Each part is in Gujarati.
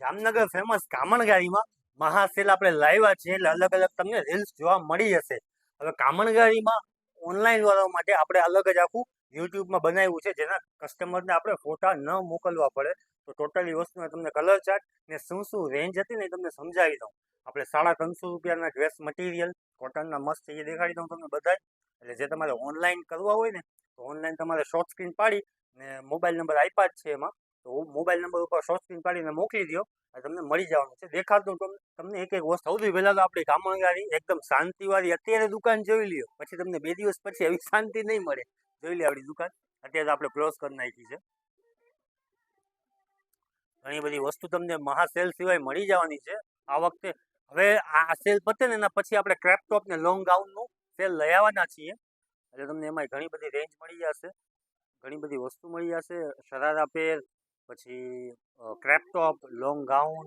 જામનગર ફેમસ કામણગારીમાં મહાસેલ આપણે લાવ્યા છીએ એટલે અલગ અલગ તમને રીલ્સ જોવા મળી જશે. હવે કામણગારીમાં ઓનલાઈન વાળા માટે આપણે અલગ જ આખું યુટ્યુબમાં બનાવ્યું છે, જેના કસ્ટમરને આપણે ફોટા ન મોકલવા પડે. તો ટોટલી વસ્તુના તમને કલર ચાર્ટ ને શું શું રેન્જ હતી ને તમને સમજાવી દઉં. આપણે 350 રૂપિયાના ડ્રેસ મટીરિયલ કોટનના મસ્ત એ દેખાડી દઉં તમને બધાય. એટલે જે તમારે ઓનલાઈન કરવા હોય ને તો ઓનલાઈન તમારે શોર્ટ સ્ક્રીન પાડી ને મોબાઈલ નંબર આપ્યા જ છે એમાં, તો મોબાઈલ નંબર ઉપર શોર્ટ સ્ક્રીન પાડીને મોકલી દો, તમને મળી જવાનું છે. દેખાડતું તમને એક એક વસ્તુ. સૌથી પહેલા તો આપણી કામણગારી એકદમ શાંતિવાળી અત્યારે દુકાન જોઈ લ્યો, પછી તમને 2 દિવસ પછી એવી શાંતિ નહીં મળે. જોઈ લે આપણી દુકાન અત્યારે આપણે ક્લોઝ કરી નાખી છે. ઘણી બધી વસ્તુ તમને મહાસેલ સિવાય મળી જવાની છે આ વખતે. હવે આ સેલ પતે ને એના પછી આપણે ક્રેપ ટોપ ને લોંગ ગાઉનનું સેલ લઈ આવવાના છીએ, એટલે તમને એમાં ઘણી બધી રેન્જ મળી જશે, ઘણી બધી વસ્તુ મળી જશે. શરારા પેર, પછી ક્રેપ ટોપ, લોંગ ગાઉન,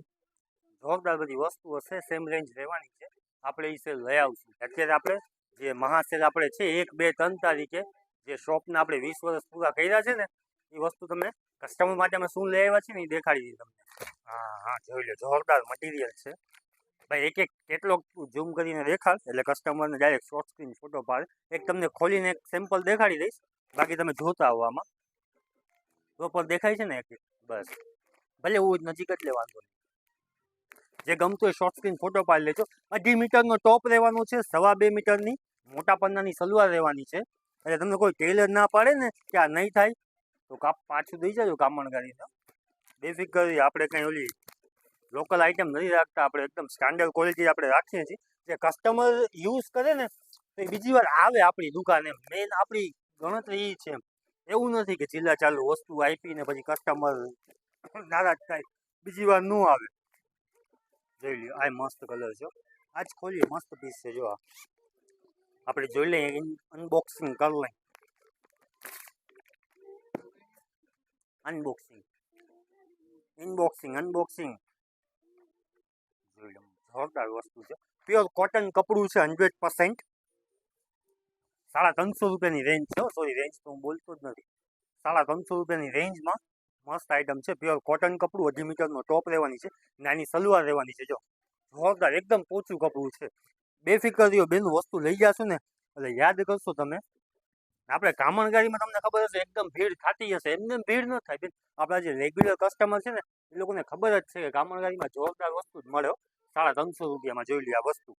જોરદાર બધી વસ્તુ હશે. સેમ રેન્જ રહેવાની છે. આપણે એ સેલ લઈ આવશું. અત્યારે આપણે જે મહાસેલ આપણે છે 1, 2, 3 તારીખે જે શોપના આપણે 20 વર્ષ પૂરા કર્યા છે ને એ વસ્તુ તમને કસ્ટમર માટે અમે શું લઈ આવ્યા છે ને એ દેખાડી દીધી તમને. હા હા, જોઈ લો, જોરદાર મટીરિયલ છે ભાઈ. એક એક કેટલોગ ઝૂમ કરીને દેખાડ એટલે કસ્ટમરને ડાયરેક્ટ શોર્ટ સ્ક્રીન ફોટો પાડે. એક તમને ખોલીને એક સેમ્પલ દેખાડી દઈશ, બાકી તમે જોતા આવો. આમાં પ્રોપર દેખાય છે ને એક બસ, ભલે એવું નજીક જ લેવાનું. જે ગમતું હોય શોર્ટ સ્ક્રીન ફોટો પાડી લેજો. 2.5 મીટરનો ટોપ રહેવાનો છે, 2.25 મીટરની મોટા પન્નાની સલવાર રહેવાની છે. એટલે તમને કોઈ ટેલર ના પાડે ને કે આ નહીં થાય તો પાછું દઈ જજો કામણગારીને. બેફિકર આપણે કંઈ ઓલી લોકલ આઈટમ નથી રાખતા, આપણે એકદમ સ્ટાન્ડર્ડ ક્વોલિટી આપણે રાખીએ છીએ. જે કસ્ટમર યુઝ કરે ને તો એ બીજી વાર આવે આપણી દુકાને. મેન આપણી ગણતરી એ છે. એવું નથી કે જિલ્લા ચાલુ વસ્તુ આપીને પછી કસ્ટમર નારાજ થાય, બીજી વાર ન આવે. જોઈ લ્યો, આ મસ્ત કલર છે. આજ ખોલીએ, મસ્ત પીસ છે. જો આપણે જોઈ લઈએ, અનબોક્સિંગ કરી લઈએ. અનબોક્સિંગ જોઈ લો, જોરદાર વસ્તુ છે. પ્યોર કોટન કપડું છે, 100%. 350 રૂપિયાની રેન્જ છે. સોરી, રેન્જ તો હું બોલતો જ નથી. 350 રૂપિયાની રેન્જમાં મસ્ત આઈટમ છે. પ્યોર કોટન કપડું, 2.5 મીટરનો ટોપ રહેવાની છે, નાની સલવાર રહેવાની છે. જો જોરદાર, એકદમ પોચું કપડું છે. બેફિકર રહ્યો બેનું, વસ્તુ લઈ જશો ને એટલે યાદ કરશો તમે. આપણે કામણગારીમાં તમને ખબર હશે એકદમ ભીડ થતી હશે, એમને ભીડ ન થાય બેન. આપણા જે રેગ્યુલર કસ્ટમર છે ને એ લોકોને ખબર જ છે કે કામણગારીમાં જોરદાર વસ્તુ જ મળે. 350 રૂપિયામાં જોઈ લે આ વસ્તુ.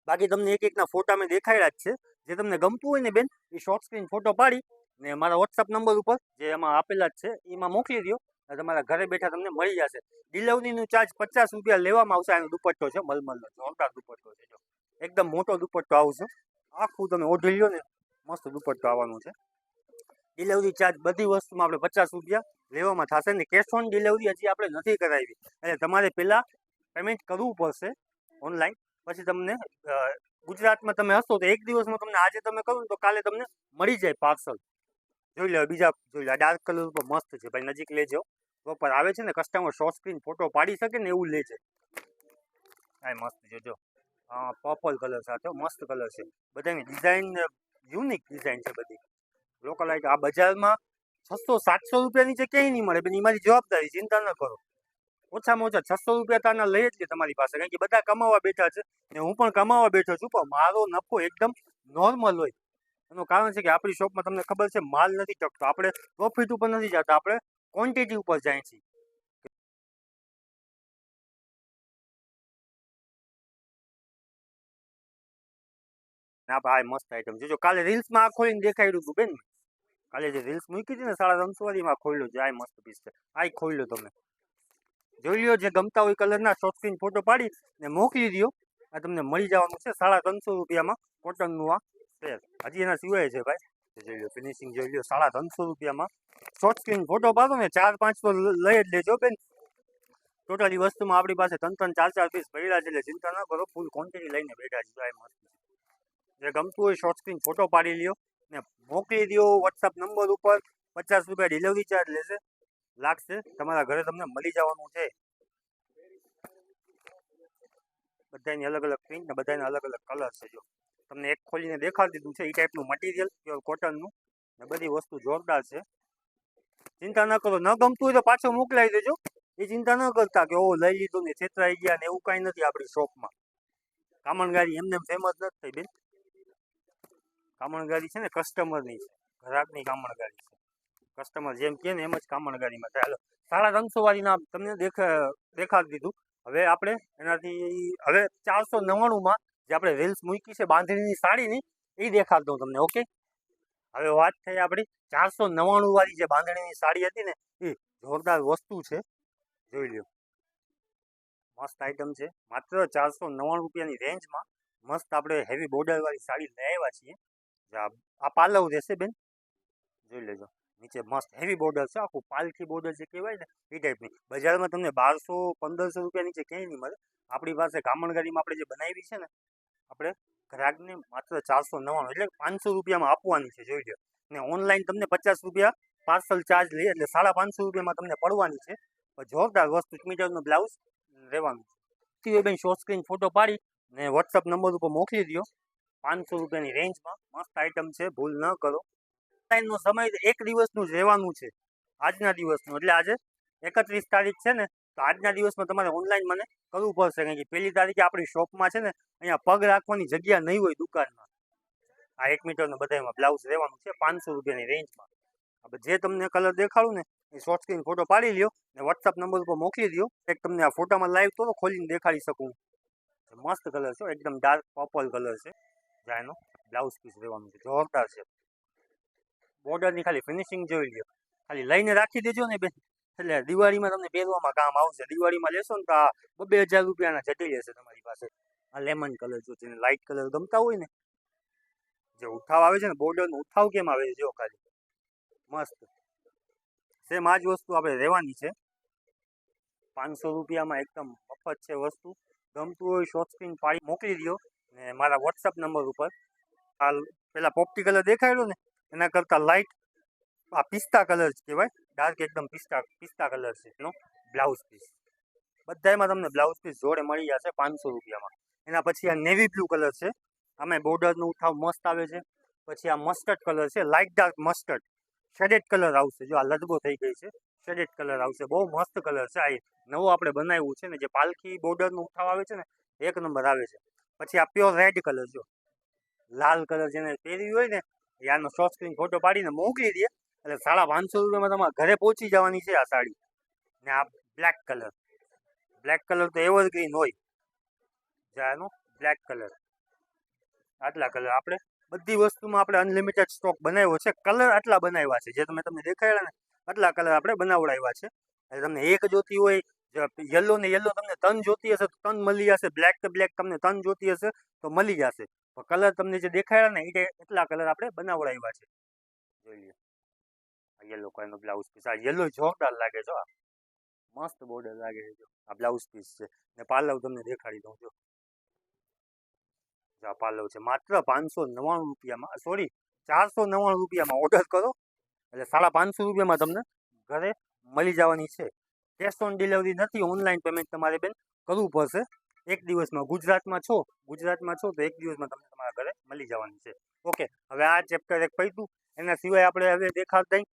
બાકી તમને એક એકના ફોટા મેં દેખાડ્યા જ છે. જે તમને ગમતું હોય ને બેન એ શોર્ટ સ્ક્રીન ફોટો પાડી ને મારા વોટ્સઅપ નંબર ઉપર જે એમાં આપેલા જ છે એમાં મોકલી દો, તમારા ઘરે બેઠા તમને મળી જશે. ડિલિવરીનું ચાર્જ 50 રૂપિયા લેવામાં આવશે. આનો દુપટ્ટો છે મલમલનો, જોરદાર દુપટ્ટો છે. જો એકદમ મોટો દુપટ્ટો આવશે, આખું તમે ઓઢી લ્યો ને મસ્ત દુપટ્ટો આવવાનું છે. ડિલિવરી ચાર્જ બધી વસ્તુમાં આપણે 50 રૂપિયા લેવામાં થશે ને કેશ ઓન ડિલિવરી હજી આપણે નથી કરાવી. એટલે તમારે પહેલાં પેમેન્ટ કરવું પડશે ઓનલાઈન, પછી તમને ગુજરાતમાં તમે હશો તો એક દિવસમાં તમને આજે તમે કરો ને તો કાલે તમને મળી જાય પાર્સલ. જોઈ લો, બીજા જોઈ લો, ડાર્ક કલર ઉપર મસ્ત છે ભાઈ, નજીક લેજો. પ્રોપર આવે છે ને, કસ્ટમર શોર્ટ સ્ક્રીન ફોટો પાડી શકે ને એવું લે છે. આ મસ્ત છે. જો હા, પર્પલ કલર સાથે મસ્ત કલર છે. બધાની ડિઝાઇન યુનિક ડિઝાઇન છે બધી. લોકલ આઈટમ આ બજારમાં 600-700 રૂપિયા નીચે ક્યાંય નહીં મળે. એ મારી જવાબદારી, ચિંતા ન કરો. ઓછામાં ઓછા 600 રૂપિયા તાના લઈ જ લે તમારી પાસે, કારણ કે બધા કમાવા બેઠા છે ને હું પણ કમાવા બેઠો છું. પણ મારો નફો એકદમ નોર્મલ હોય. એનું કારણ છે કે આપણી શોપમાં તમને ખબર છે માલ નથી ટકતો. આપણે પ્રોફિટ ઉપર નથી જતા, આપણે ક્વોન્ટિટી ઉપર જાય છે. ના ભાઈ, મસ્ત આઈટમ છે. જો કાલે રીલ્સમાં આ ખોલીને દેખાડ્યું હતું બેન, કાલે જે રીલ્સ મૂકી હતી ને 350 વાળીમાં ખોલ્યો છે. આ મસ્ત પીસ છે. આ ખોલ્યો તમે જોઈ લ્યો. જે ગમતા હોય કલરના શોર્ટ સ્ક્રીન ફોટો પાડી ને મોકલી દો, આ તમને મળી જવાનું છે 350 રૂપિયામાં કોટનનું આ સેલ. હજી એના સિવાય છે ભાઈ. જોઈ લો, ફિનિશિંગ જોઈ લો. 350 રૂપિયામાં શોર્ટ સ્ક્રીન ફોટો પાડો ને 4-5 તો લઈ જ લેજો બેન. ટોટલી વસ્તુમાં આપણી પાસે 3-3, 4-4 પીસ પડ્યા છે, એટલે ચિંતા ન કરો. ફૂલ ક્વોન્ટિટી લઈને બેઠા છે. આ મસ્ત જે ગમતું હોય શોર્ટ સ્ક્રીન ફોટો પાડી લ્યો ને મોકલી દો વોટ્સઅપ નંબર ઉપર. 50 રૂપિયા ડિલિવરી ચાર્જ લાગશે. તમારા ઘરે તમને મળી જવાનું છે. બધાની અલગ અલગ પ્રિન્ટ ને બધાને અલગ અલગ કલર છે. જો તમને એક ખોલીને દેખાડી દીધું છે એ ટાઈપનું મટીરિયલ, પ્યોર કોટનનું ને બધી વસ્તુ જોરદાર છે. ચિંતા ન કરો, ન ગમતું હોય તો પાછો મોકલાવી દેજો. એ ચિંતા ન કરતા કે ઓ લઈ લીધું ને છેતરાઈ ગયા ને એવું કાંઈ નથી આપણી શોપમાં. કામણગારી એમને ફેમસ નથી થઈ બેન. કામણગારી છે ને કસ્ટમરની છે, ગ્રાહકની કામણગારી છે. કસ્ટમર જેમ કહે ને એમ જ કામણગારીમાં થાય. હાલો 350 વાળીના તમને દેખાડી દીધું. હવે આપણે એનાથી હવે 499માં જે આપણે રીલ્સ મૂકી છે બાંધણીની સાડીની એ દેખાડ દઉં તમને. ઓકે, હવે વાત થઈ આપણી 499 વાળી જે બાંધણીની સાડી હતી ને એ જોરદાર વસ્તુ છે, જોઈ લ્યો. મસ્ત આઈટમ છે, માત્ર 499 રૂપિયાની રેન્જમાં મસ્ત આપણે હેવી બોર્ડર વાળી સાડી લઈ આવ્યા છીએ. આ પાલવ રહેશે બેન, જોઈ લેજો. નીચે મસ્ત હેવી બોર્ડર છે, આખું પાલખી બોર્ડર જે કહેવાય ને એ ટાઈપની. બજારમાં તમને 1200-1500 રૂપિયા નીચે ક્યાંય નહીં મળે. આપણી પાસે કામણગારીમાં આપણે જે બનાવી છે ને આપણે ગ્રાહકને માત્ર 499 એટલે 500 રૂપિયામાં આપવાની છે, જોઈ લો. ને ઓનલાઈન તમને 50 રૂપિયા પાર્સલ ચાર્જ લઈએ એટલે 550 રૂપિયામાં તમને પડવાની છે. જોરદાર વસ્તુ, મીટરનો બ્લાઉઝ રહેવાનું છે. બેન શોર્ટ સ્ક્રીન ફોટો પાડી ને વોટ્સઅપ નંબર ઉપર મોકલી દો. 500 રૂપિયાની રેન્જમાં મસ્ત આઈટમ છે, ભૂલ ન કરો. નો સમય 1 દિવસનું જ રહેવાનું છે, આજના દિવસનું. એટલે આજે 31 તારીખ છે ને, તો આજના દિવસમાં તમારે ઓનલાઈન મને કરવું પડશે, કારણ કે 1 તારીખે આપણી શોપમાં છે ને અહીંયા પગ રાખવાની જગ્યા નહીં હોય દુકાનમાં. આ 1 મીટરનો બધામાં બ્લાઉઝ રહેવાનું છે 500 રૂપિયાની રેન્જમાં. હવે જે તમને કલર દેખાડું ને એ શોર્ટ સ્ક્રીન ફોટો પાડી લ્યો ને વોટ્સઅપ નંબર ઉપર મોકલી દો. એક તમને આ ફોટામાં લાઈવ તો ખોલીને દેખાડી શકું. મસ્ત કલર છે, એકદમ ડાર્ક પર્પલ કલર છે. જ્યાં એનો બ્લાઉઝ પીસ રહેવાનું છે, જોરદાર છે. બોર્ડરની ખાલી ફિનિશિંગ જોઈ લ્યો, ખાલી લઈને રાખી દેજો ને બેન, એટલે દિવાળીમાં તમને પહેરવામાં કામ આવશે. દિવાળીમાં લેશો ને તો આ 2000 રૂપિયાના જટી લેશે તમારી પાસે. આ લેમન કલર જો જેને લાઇટ કલર ગમતા હોય ને, જે ઉઠાવ આવે છે ને બોર્ડરનો ઉઠાવ કેમ આવે છે જો ખાલી મસ્ત. સેમ આ જ વસ્તુ આપણે રહેવાની છે 500 રૂપિયામાં, એકદમ મફત છે વસ્તુ. ગમતું હોય શોર્ટ સ્ક્રીન પાડી મોકલી દો ને મારા વોટ્સઅપ નંબર ઉપર. આ પેલા પોપટી કલર દેખાડ્યો ને એના કરતાં લાઇટ આ પિસ્તા કલર કહેવાય, ડાર્ક એકદમ પિસ્તા કલર છે એનો બ્લાઉઝ પીસ. બધામાં તમને બ્લાઉઝ પીસ જોડે મળી જશે 500 રૂપિયામાં. એના પછી આ નેવી બ્લુ કલર છે, આમાં બોર્ડરનો ઉઠાવ મસ્ત આવે છે. પછી આ મસ્ટર્ડ કલર છે, light dark mustard shaded colour આવશે. જો આ લદગો થઈ ગઈ છે, શેડેડ કલર આવશે, બહુ મસ્ત કલર છે. આ નવો આપણે બનાવ્યું છે ને, જે પાલખી બોર્ડરનો ઉઠાવ આવે છે ને 1 નંબર આવે છે. પછી આ પ્યોર રેડ કલર, જો લાલ કલર જેને પહેર્યું હોય ને એ આનો શોર્ટ સ્ક્રીન ફોટો પાડીને મોકલી દે એટલે 550 રૂપિયામાં તમારા ઘરે પહોંચી જવાની છે આ સાડી. ને આ બ્લેક કલર તો એવરગ્રીન હોય, જાનો બ્લેક કલર. આટલા કલર આપણે બધી વસ્તુમાં આપણે અનલિમિટેડ સ્ટોક બનાવ્યો છે. કલર આટલા બનાવ્યા છે, જે તમને દેખાડ્યા ને આટલા કલર આપણે બનાવડાવ્યા છે. એટલે તમને એક જોતી હોય, યલો ને યલો તમને 3 જોતી હશે તો 3 મળી જશે. બ્લેક તો બ્લેક તમને 3 જોતી હશે તો મળી જશે. પણ કલર તમને જે દેખાડ્યા ને એ એટલા કલર આપણે બનાવડાવ્યા છે. જોઈ લો આ યલો કલરનો બ્લાઉઝ પીસ. આ યલો જોરદાર લાગે છે, મસ્ત બોર્ડર લાગે છે. આ બ્લાઉઝ પીસ છે ને પાલવ તમને દેખાડી દઉં. જો આ પાલવ છે, માત્ર 599 રૂપિયામાં, સોરી 499 રૂપિયામાં ઓર્ડર કરો એટલે 550 રૂપિયામાં તમને ઘરે મળી જવાની છે. કેશ ઓન ડિલિવરી નથી, ઓનલાઈન પેમેન્ટ તમારે બેન કરવું પડશે. 1 દિવસમાં ગુજરાતમાં છો તો 1 દિવસમાં તમને તમારા ઘરે મળી જવાની છે. ઓકે, હવે આ ચેપ્ટર એક પૈતું. એના સિવાય આપણે હવે દેખાડ દઈ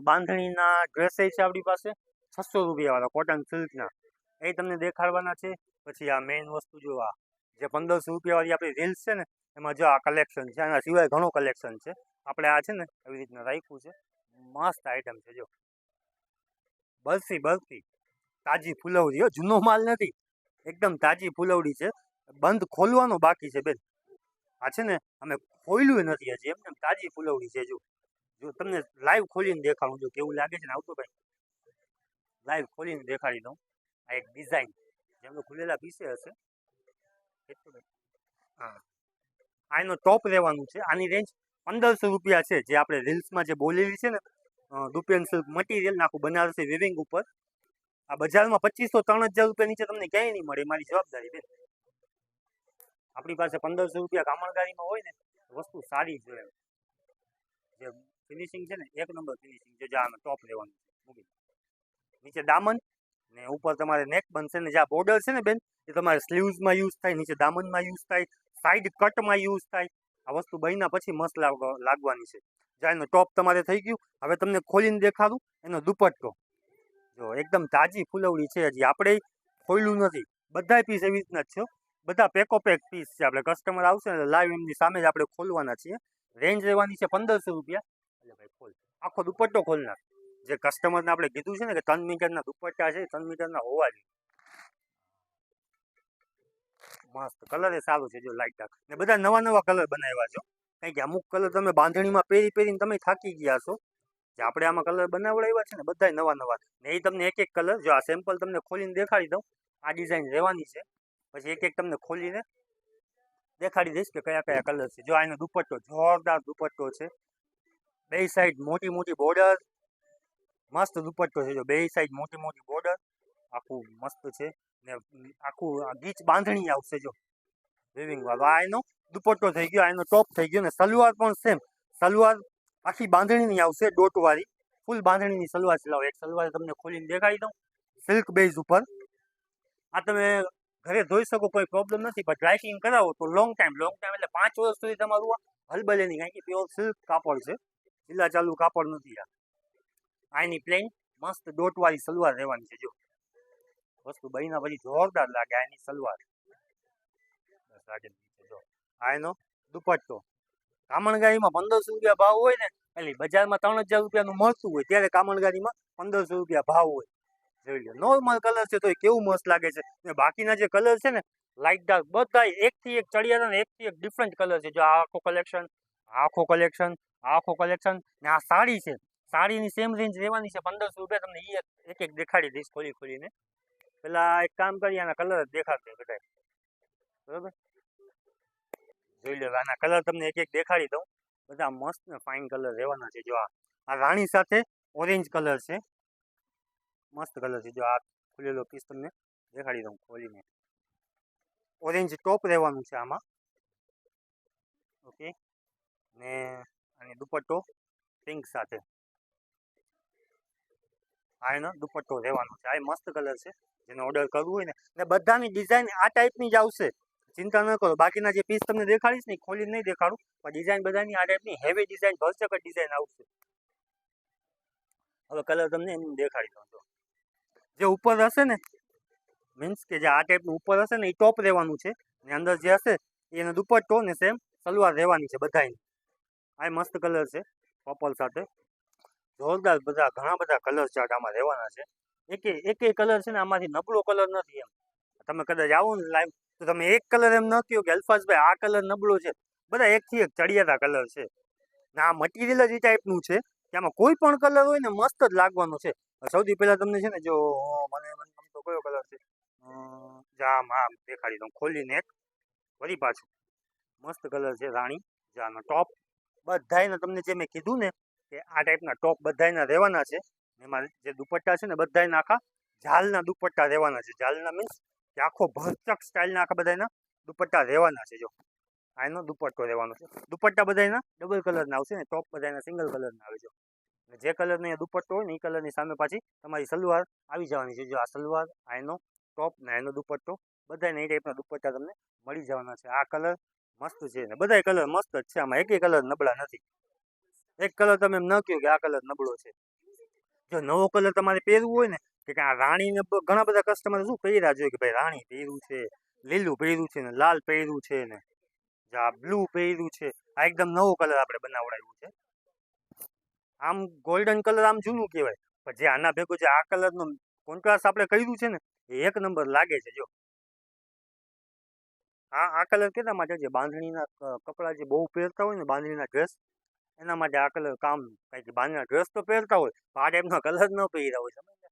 બાંધણીના ડ્રેસ છે આપણી પાસે 600 રૂપિયાવાળા કોટન સિલ્કના, એ તમને દેખાડવાના છે. પછી આ મેઇન વસ્તુ જો આ જે 1500 રૂપિયાવાળી આપણી રીલ્સ છે ને એમાં જો આ કલેક્શન છે. આના સિવાય ઘણું કલેક્શન છે. આપણે આ છે ને એવી રીતના રાખ્યું છે, મસ્ત આઈટમ છે. જો બરફી તાજી ફૂલવડી, જૂનો માલ નથી, એકદમ તાજી ફૂલવડી છે. બંધ ખોલવાનો બાકી છે બેન. આ છે ને અમે ખોલ્યું નથી હજી, એમને તાજી ફૂલવડી છે. જો તમને લાઈવ ખોલીને દેખાડું, જો કેવું લાગે છે ને આવતો ભાઈ લાઈવ ખોલીને દેખાડી દઉં. આ એક ડિઝાઇન જેમનો ખુલેલા પીસે હશે. હા, આનો ટોપ રહેવાનું છે. આની રેન્જ 1500 રૂપિયા છે. જે આપણે રીલ્સમાં જે બોલેલી છે ને દુપિયન સિલ્ક મટીરિયલ નાખું બનારસી વિવિંગ ઉપર. આ બજારમાં 2500-3000 રૂપિયા નીચે તમને ક્યાંય નહીં મળે, મારી જવાબદારી બેન. આપણી પાસે 1500 રૂપિયા કામણગારીમાં હોય ને વસ્તુ સારી જ હોય. જે ફિનિશિંગ છે ને 1 નંબર ફિનિશિંગ છે. જે આનો ટોપ રહેવાનું છે, નીચે દામન ને ઉપર તમારે નેક બનશે. ને જે આ બોર્ડર છે ને બેન એ તમારે સ્લીવ્સમાં યુઝ થાય, નીચે દામનમાં યુઝ થાય, સાઈડ કટમાં યુઝ થાય. આ વસ્તુ બન્યા પછી મસ્ત લાગવાની છે. જ્યાં એનો ટોપ તમારે થઈ ગયું. હવે તમને ખોલીને દેખાડું એનો દુપટ્ટો. જો એકદમ તાજી ફૂલવડી છે, હજી આપણે ખોલ્યું નથી. બધા પીસ એવી રીતના જ છે, બધા પેકો પેક પીસ છે. આપણે કસ્ટમર આવશે ને લાઈવ એમની સામે જ આપણે ખોલવાના છીએ. રેન્જ રહેવાની છે 1500 રૂપિયા. એટલે ભાઈ ખોલ, આખો દુપટ્ટો ખોલ નાખ. જે કસ્ટમરને આપણે કીધું છે ને કે 3 મીટરના દુપટ્ટા છે, 3 મીટરના હોવા જોઈએ. મસ્ત કલર એ સારું છે, જો લાઈટ ડાર્ક ને બધા નવા નવા કલર બનાવ્યા છે. કારણ કે અમુક કલર તમે બાંધણીમાં પહેરીને તમે થાકી ગયા છો. જે આપણે આમાં કલર બનાવડાવ્યા છે ને બધા નવા નવા, ને એ તમને એક એક કલર, જો આ સેમ્પલ તમને ખોલીને દેખાડી દઉં. આ ડિઝાઇન રહેવાની છે, પછી એક એક તમને ખોલીને દેખાડી દઈશ કે કયા કયા કલર છે. જો આનો દુપટ્ટો જોરદાર દુપટ્ટો છે, બે સાઈડ મોટી મોટી બોર્ડર, મસ્ત દુપટ્ટો છે. જો બે સાઈડ મોટી મોટી બોર્ડર, આખું મસ્ત છે. ને આખું ગીચ બાંધણી આવશે, જો વિવિંગ વાળો. આ એનો દુપટ્ટો થઈ ગયો, એનો ટોપ થઈ ગયો. ને સલવાર પણ સેમ, સલવાર આખી બાંધણીની આવશે, ડોટ વાળી ફૂલ બાંધણીની સલવાર છે. એક સલવાર તમને ખોલીને દેખાડી દઉં, સિલ્ક બેઝ ઉપર. આ તમે ઘરે ધોઈ શકો, કોઈ પ્રોબ્લેમ નથી. પણ ડ્રાય કરાવો તો લોંગ ટાઈમ એટલે 5 વર્ષ સુધી તમારું હલબલે નહીં. કારણ કે પ્યોર સિલ્ક કાપડ છે, ઢીલા ચાલુ કાપડ નથી. આની પ્લેન મસ્ત ડોટ વાળી સલવાર રહેવાની છે. જો વસ્તુ બહીના પછી જોરદાર લાગે. આની સલવાર જો, આ એનો દુપટ્ટો. કામણગારીમાં 1500 રૂપિયા ભાવ હોય ને, એટલે બજારમાં 3000 રૂપિયાનું મળતું હોય, ત્યારે કામણગારીમાં 1500 રૂપિયા ભાવ હોય. જોઈ લો, નોર્મલ કલર છે તો એ કેવું મસ્ત લાગે છે. ને બાકીના જે કલર છે ને લાઇટ ડાર્ક, બધા એકથી એક ચડિયાતા ને એકથી એક ડિફરન્ટ કલર છે. જો આ આખો કલેક્શન, આખો કલેક્શન, આખો કલેક્શન. ને આ સાડી છે, સાડીની સેમ રેન્જ રહેવાની છે 1500 રૂપિયા. તમને એક એક દેખાડી દઈશ ખોલીને. પેલા એક કામ કરી, આના કલર જ દેખાડશે બધા, બરોબર? જોઈ લો, આના કલર તમને એક એક દેખાડી દઉં. બધા મસ્ત ને ફાઇન કલર રહેવાના છે. જો આ રાણી સાથે ઓરેન્જ કલર છે, મસ્ત કલર છે. જો આ ખુલેલો પીસ તમને દેખાડી દઉં ખોલીને. ઓરેન્જ ટોપ રહેવાનું છે આમાં, ઓકે. ને અને દુપટ્ટો પિંક સાથે, આ એનો દુપટ્ટો રહેવાનો છે. આ મસ્ત કલર છે, જેને ઓર્ડર કરવું હોય ને બધાની ડિઝાઇન આ ટાઈપની જ આવશે, ચિંતા ન કરો. બાકીના જે પીસ તમને દેખાડીશ ને ખોલીને નહીં દેખાડું, પણ ડિઝાઇન બધાની આ ટાઈપની હેવી ડિઝાઇન, ભરચક ડિઝાઇન આવશે. હવે કલર તમને એમ દેખાડી દઉં. તો જે ઉપર હશે ને, મીન્સ કે જે આ ટાઈપનું ઉપર હશે ને એ ટોપ રહેવાનું છે. ને અંદર જે હશે એનો દુપટ્ટો ને સેમ સલવાર રહેવાની છે બધાની. આ મસ્ત કલર છે પર્પલ સાથે, જોરદાર. બધા ઘણા બધા કલર ચાર્ટ આમાં રહેવાના છે. એક કલર છે ને આમાંથી નબળો કલર નથી. એમ તમે કદાચ આવો ને લાઈવ તો તમે એક કલર એમ ન કહો કે અલ્ફાઝભાઈ આ કલર નબળો છે. બધા એકથી એક ચડિયાતા કલર છે. ને આ મટીરિયલ જ એ ટાઈપનું છે કે આમાં કોઈ પણ કલર હોય ને મસ્ત જ લાગવાનો છે. સૌથી પહેલા તમને છે ને, જો મને તો કયો કલર છે, આમ દેખાડી દઉં ખોલીને એક વળી પાછું. મસ્ત કલર છે રાણી. જાનો ટોપ બધાયને તમને જે મેં કીધું ને કે આ ટાઈપના ટોપ બધાયના રહેવાના છે. એમાં જે દુપટ્ટા છે ને બધાયના આખા ઝાલના દુપટ્ટા રહેવાના છે. ઝાલના મીન્સ કે આખો ભરચક સ્ટાઇલના આખા બધાયના દુપટ્ટા રહેવાના છે. જો આનો દુપટ્ટો રહેવાનો છે. દુપટ્ટા બધાયના ડબલ કલરના આવશે ને ટોપ બધાયના સિંગલ કલરના આવે છે. જે કલરનો દુપટ્ટો હોય ને એ કલરની સામે પાછી તમારી સલવાર આવી જવાની છે. જો આ સલવાર, આ એનો ટોપ ને એનો દુપટ્ટો, બધાને એ ટાઈપના દુપટ્ટા તમને મળી જવાના છે. આ કલર મસ્ત છે ને બધા કલર મસ્ત જ છે. આમાં એક કલર નબળા નથી. એક કલર તમે એમ ન કહો કે આ કલર નબળો છે. જો નવો કલર તમારે પહેરવું હોય ને, કે આ રાણીને ઘણા બધા કસ્ટમર શું પહેર્યા જોઈએ કે ભાઈ રાણી પહેર્યું છે, લીલું પહેર્યું છે ને લાલ પહેર્યું છે ને આ બ્લુ પહેર્યું છે. આ એકદમ નવો કલર આપણે બનાવડાવ્યું છે. આમ ગોલ્ડન કલર આમ જૂનું કહેવાય, પણ જે આના ભેગું જે આ કલરનો કોન્ટ્રાસ્ટ આપણે કર્યું છે ને એ એક નંબર લાગે છે. જો આ કલર કેના માટે છે, બાંધણીના કપડાં જે બહુ પહેરતા હોય ને, બાંધણીના ડ્રેસ, એના માટે આ કલર કામ. કારણ કે બાંધણીના ડ્રેસ તો પહેરતા હોય, આ ટાઈપનો કલર ન પહેર્યા હોય, સમજ ને.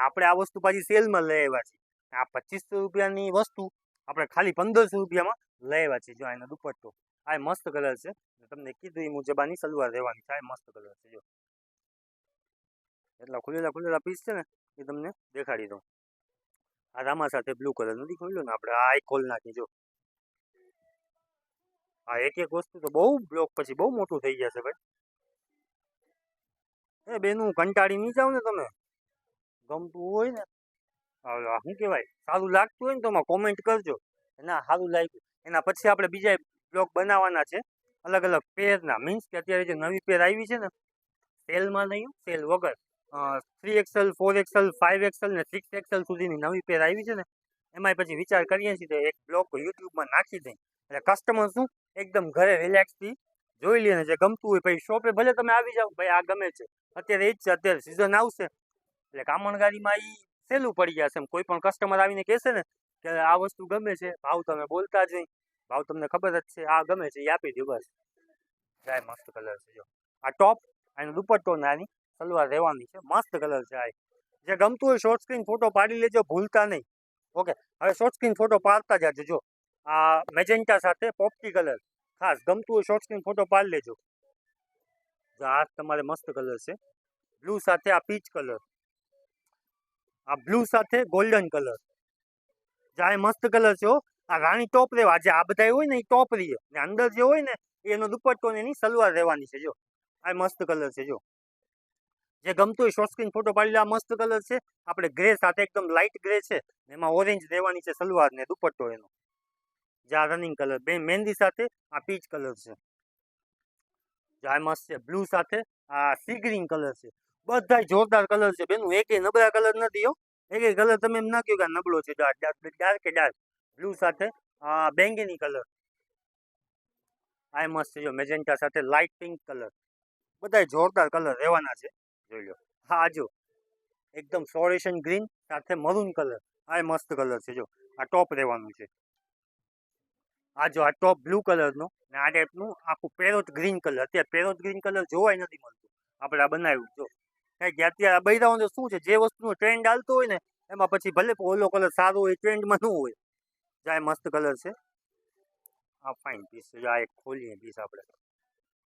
આપણે આ વસ્તુ પાછી સેલમાં લઈ આવ્યા છીએ. આ 2500 રૂપિયાની વસ્તુ આપણે ખાલી 1500 રૂપિયામાં લઈ આવ્યા છીએ. જો એનો દુપટ્ટો, આ મસ્ત કલર છે. તમને કીધું એ મુજબ આની સલવાર રહેવાની છે. આ મસ્ત કલર છે. જો એટલા ખુલેલા પીસ છે ને એ તમને દેખાડી દઉં. આ રામા સાથે બ્લુ કલર નથી ખોલ્યો ને આપણે, આ ખોલ નાખી. જો આ એક વસ્તુ તો બહુ બ્લોક પછી બહુ મોટું થઈ જશે ભાઈ. એ બેનું કંટાળી નહીં જાવ ને તમે. ગમતું હોય ને, શું કહેવાય, સારું લાગતું હોય ને તો કોમેન્ટ કરજો. ના સારું લાગ્યું, એના પછી આપણે બીજા બ્લોગ બનાવવાના છે અલગ અલગ પેરના. મીન્સ કે અત્યારે જે નવી પેર આવી છે ને, સેલમાં નહીં, સેલ વગર 3XL 4XL 5XL ને 6XL સુધીની નવી પેર આવી છે ને, એમાંય પછી વિચાર કરીએ છીએ કે એક બ્લોગ યુટ્યુબમાં નાખી દઈએ, એટલે કસ્ટમર શું એકદમ ઘરે રિલેક્સથી જોઈ લે ને જે ગમતું હોય પછી શોપે ભલે તમે આવી જાઓ ભાઈ આ ગમે છે, અત્યારે એ જ છે, અત્યારે સિઝન આવશે એટલે કામણગાડીમાં એ સહેલું પડી જશે એમ. કોઈ પણ કસ્ટમર આવીને કહેશે ને કે આ વસ્તુ ગમે છે, ભાવ તમે બોલતા જ નહીં, ભાવ તમને ખબર જ છે, આ ગમે છે એ આપી દો બસ. જાય મસ્ત કલર છે જો, આ ટોપ એનો દુપટ્ટો ને આની સલવાર રહેવાની છે, મસ્ત કલર છે. આ જે ગમતું હોય શોર્ટ સ્ક્રીન ફોટો પાડી લેજો, ભૂલતા નહીં. ઓકે, હવે શોર્ટ સ્ક્રીન ફોટો પાડતા જાજો. જો આ મેજેન્ટા સાથે પોપટી કલર, ખાસ ગમતું હોય શોર્ટ સ્ક્રીન ફોટો પાડી લેજો. જો આ તમારે મસ્ત કલર છે, બ્લુ સાથે આ પીચ કલર, આ બ્લુ સાથે ગોલ્ડન કલર, જાય મસ્ત કલર છે. આ રાણી ટોપ રેવા, જે આ બધા હોય ને એ ટોપ રહે ને અંદર જે હોય ને એનો દુપટ્ટો ને એની સલવાર રહેવાની છે. જો આ મસ્ત કલર છે. જો જે ગમતું હોય શોર્ટ સ્ક્રીન ફોટો પાડી લે. આ મસ્ત કલર છે, આપણે ગ્રે સાથે એકદમ લાઇટ ગ્રે છે, એમાં ઓરેન્જ રહેવાની છે સલવાર ને દુપટ્ટો એનો. જે આ રનિંગ કલર બે મહેંદી સાથે આ પીચ કલર છે. આ મસ્ત છે, બ્લુ સાથે આ સી ગ્રીન કલર છે. બધા જોરદાર કલર છે બેનું, એક નબળા કલર નથી હો. એક કલર તમે એમ ના કહો કે નબળો છે. ડાર્ક કે ડાર્ક બ્લુ સાથે આ બેંગની કલર, આ મસ્ત છે. જો મેજેન્ટા સાથે લાઇટ પિંક કલર, બધા જોરદાર કલર રહેવાના છે. જોઈ લો. હા જો એકદમ ફ્લોરેશન ગ્રીન સાથે મરૂન કલર, આ મસ્ત કલર છે. જો આ ટોપ રહેવાનું છે. આ જો આ ટોપ બ્લુ કલરનો ને આ ટાઈપનું આખું પેરોટ ગ્રીન કલર. અત્યારે પેરોટ ગ્રીન કલર જોવાય નથી મળતું, આપણે આ બનાવ્યું. જો કઈ અત્યારે બૈરાઓ શું છે, જે વસ્તુનો ટ્રેન્ડ હાલતો હોય ને એમાં પછી ભલે ઓલો કલર સારો હોય ટ્રેન્ડમાં ન હોય. જાય મસ્ત કલર છે. આ ફાઇન પીસ છે. આ એક ખોલીએ પીસ આપણે.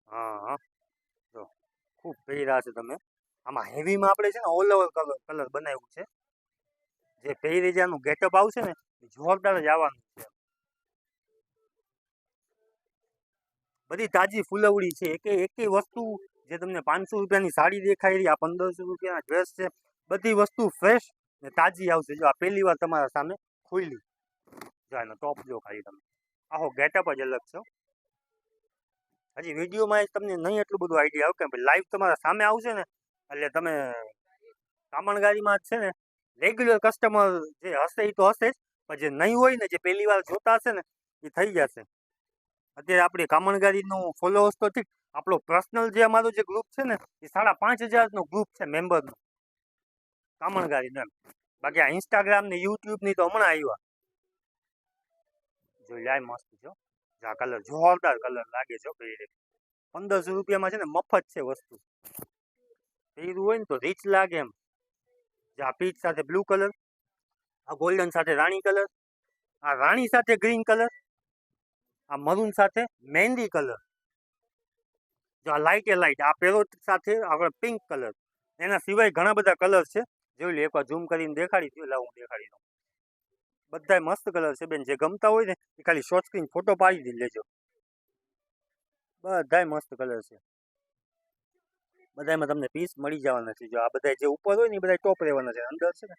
હા હા જો ખૂબ પહેર્યા છે તમે. આમાં હેવીમાં આપણે છે ને ઓલ ઓવર કલર બનાવ્યું છે. જે પહેરી જવાનું ગેટઅપ આવશે ને જોરદાર જ આવવાનું છે. બધી તાજી ફૂલવડી છે. એકેય વસ્તુ જે તમને 500 રૂપિયાની સાડી દેખાઈ રહી, આ 1500 રૂપિયાના ડ્રેસ છે, બધી વસ્તુ ફ્રેશ ને તાજી આવશે. જો આ પહેલી વાર તમારા સામે ખુલ્લી. જો એનો ટોપ જો ખાલી તમે, આખો ગેટઅપ જ અલગ છે. હજી વિડીયોમાં તમને નહીં એટલું બધું આઈડિયા આવે કે લાઈવ તમારા સામે આવશે ને એટલે તમે કામણગાડીમાં છે ને રેગ્યુલર કસ્ટમર જે હશે એ તો હશે જ, પણ જે નહીં હોય ને, જે પહેલી વાર જોતા હશે ને એ થઈ જશે. અત્યારે આપણી કામણગાડીનું ફોલોઅર્સ તો ઠીક, આપણો પર્સનલ જે અમારો જે ગ્રુપ છે ને એ 5,500નો ગ્રુપ છે મેમ્બરનો કામણગાડીનો એમ. બાકી આ ઇન્સ્ટાગ્રામ ને યુટ્યુબની તો હમણાં આવ્યા. જો લાય મસ્ત છો. આ કલર જોરદાર કલર લાગે છે. 1500 રૂપિયામાં છે ને મફત છે વસ્તુ. પહેર્યું હોય ને તો રીચ લાગે એમ. આ પીચ સાથે બ્લુ કલર, આ ગોલ્ડન સાથે રાણી કલર, આ રાણી સાથે ગ્રીન કલર, આ મરૂન સાથે મહેંદી કલર, જો આ લાઇટ એ લાઇટ, આ પેરોટ સાથે આપણે પિંક કલર. એના સિવાય ઘણા બધા કલર છે. જોઈ લો એકવાર ઝૂમ કરીને દેખાડી દો. લાવ હું દેખાડી દઉં. બધા મસ્ત કલર છે બેન. જે ગમતા હોય ને એ ખાલી શોર્ટ સ્ક્રીન ફોટો પાડી લેજો. બધા મસ્ત કલર છે. બધામાં તમને પીસ મળી જવાના છે. જો આ બધા જે ઉપર હોય ને એ બધા ટોપ રહેવાના છે. અંદર છે ને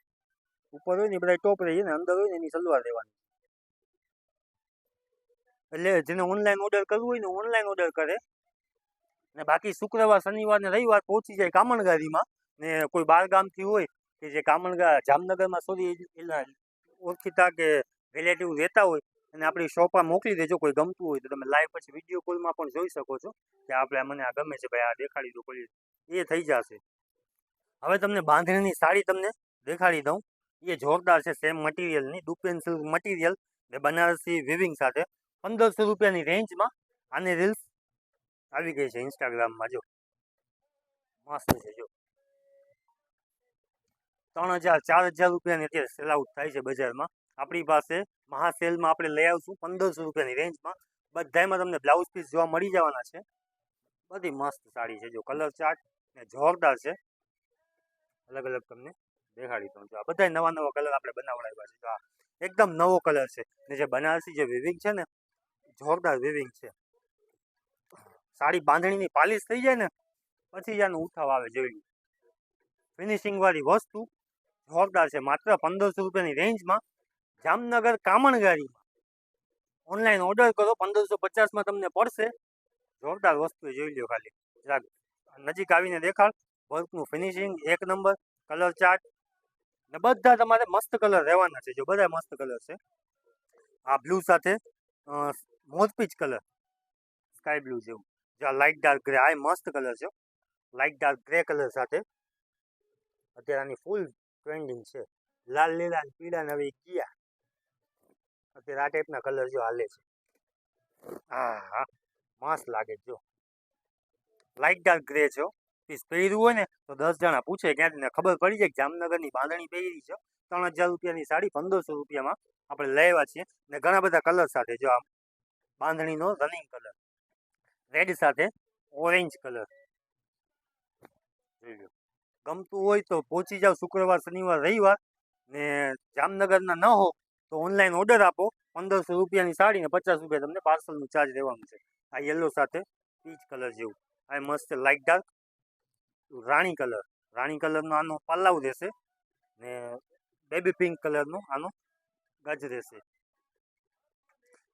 ઉપર હોય ને એ બધા ટોપ રહીએ ને અંદર હોય ને એની સલવાર રહેવાની. એટલે જેને ઓનલાઈન ઓર્ડર કરવું હોય ને ઓનલાઈન ઓર્ડર કરે, ને બાકી શુક્રવાર શનિવાર ને રવિવાર પહોંચી જાય કામણગાડીમાં. ને કોઈ બાર ગામથી હોય કે જે જામનગરમાં સોરી ઓળખીતા કે રિલેટિવ રહેતા હોય અને આપણી શોપમાં મોકલી દેજો. કોઈ ગમતું હોય તો તમે લાઈવ પછી વિડીયો કોલમાં પણ જોઈ શકો છો કે આપણે મને આ ગમે છે ભાઈ, આ દેખાડી દો કોઈ, એ થઈ જશે. હવે તમને બાંધણીની સાડી તમને દેખાડી દઉં. એ જોરદાર છે. સેમ મટીરિયલની દુપેન સિલ્ક મટીરિયલ ને બનારસી વિવિંગ સાથે 1500 રૂપિયાની રેન્જમાં આની રીલ્સ આવી ગઈ છે ઇન્સ્ટાગ્રામમાં. જો મસ્ત છે. જો 3000 4000 રૂપિયાની અત્યારે સેલ આઉટ થાય છે બજારમાં. આપણી પાસે મહાસેલમાં આપણે લઈ આવશું 1500 રૂપિયાની રેન્જમાં. બધામાં તમને બ્લાઉઝ પીસ જોવા મળી જવાના છે. બધી મસ્ત સાડી છે. જો કલર ચાર્ટ ને જોરદાર છે. અલગ અલગ તમને દેખાડી દઉં. જો આ બધા નવા નવા કલર આપણે બનાવડાવ્યા છે. તો આ એકદમ નવો કલર છે. ને જે બનારસી જે વિવિંગ છે ને જોરદાર વિવિંગ છે. સાડી બાંધણીની પાલિશ થઈ જાય ને પછી જ આનો ઉઠાવ આવે. જોઈ લો ફિનિશિંગ વાળી વસ્તુ જોરદાર છે. માત્ર 1500 રૂપિયાની રેન્જમાં જામનગર કામણગાડીમાં ઓનલાઈન ઓર્ડર કરો 1550માં તમને પડશે. જોરદાર વસ્તુ જોઈ લો. ખાલી જરાક નજીક આવીને દેખાડ. વર્કનું ફિનિશિંગ એક નંબર, કલર ચાર્ટ ને બધા તમારે મસ્ત કલર રહેવાના છે. જો બધા મસ્ત કલર છે. આ બ્લુ સાથે મોરપીચ કલર, સ્કાય બ્લુ જેવું, જો આ લાઇટ ડાર્ક ગ્રે, આ મસ્ત કલર છે. લાઇટ ડાર્ક ગ્રે કલર સાથે અત્યારે આની ફૂલ ટ્રેન્ડિંગ છે. લાલ લીલા પીળા ને હવે ગયા અત્યારે આ ટાઈપના કલર જો હાલે છે. હા હા મસ્ત લાગે જો. લાઇટ ડાર્ક ગ્રે છે. પીસ પહેર્યું હોય ને તો 10 જણા પૂછે ક્યાંથી, ને ખબર પડી જાય કે જામનગરની બાંધણી પહેરી છે. 3000 રૂપિયાની સાડી 1500 રૂપિયામાં આપણે લેવા છીએ. ને ઘણા બધા કલર સાથે, જો આમ બાંધણીનો રનિંગ કલર રેડ સાથે ઓરેન્જ કલર જોઈ લો. ગમતું હોય તો પહોંચી જાવ શુક્રવાર શનિવાર રવિવાર, ને જામનગરના ન હો તો ઓનલાઈન ઓર્ડર આપો. 1500 રૂપિયાની સાડી ને 50 રૂપિયા તમને પાર્સલનું ચાર્જ રહેવાનું છે. આ યલો સાથે પીચ કલર જેવું, આ મસ્ત લાઇટ ડાર્ક રાણી કલર, રાણી કલરનો આનો પલ્લાવ રહેશે ને બેબી પિંક કલરનો આનો ગજ રહેશે.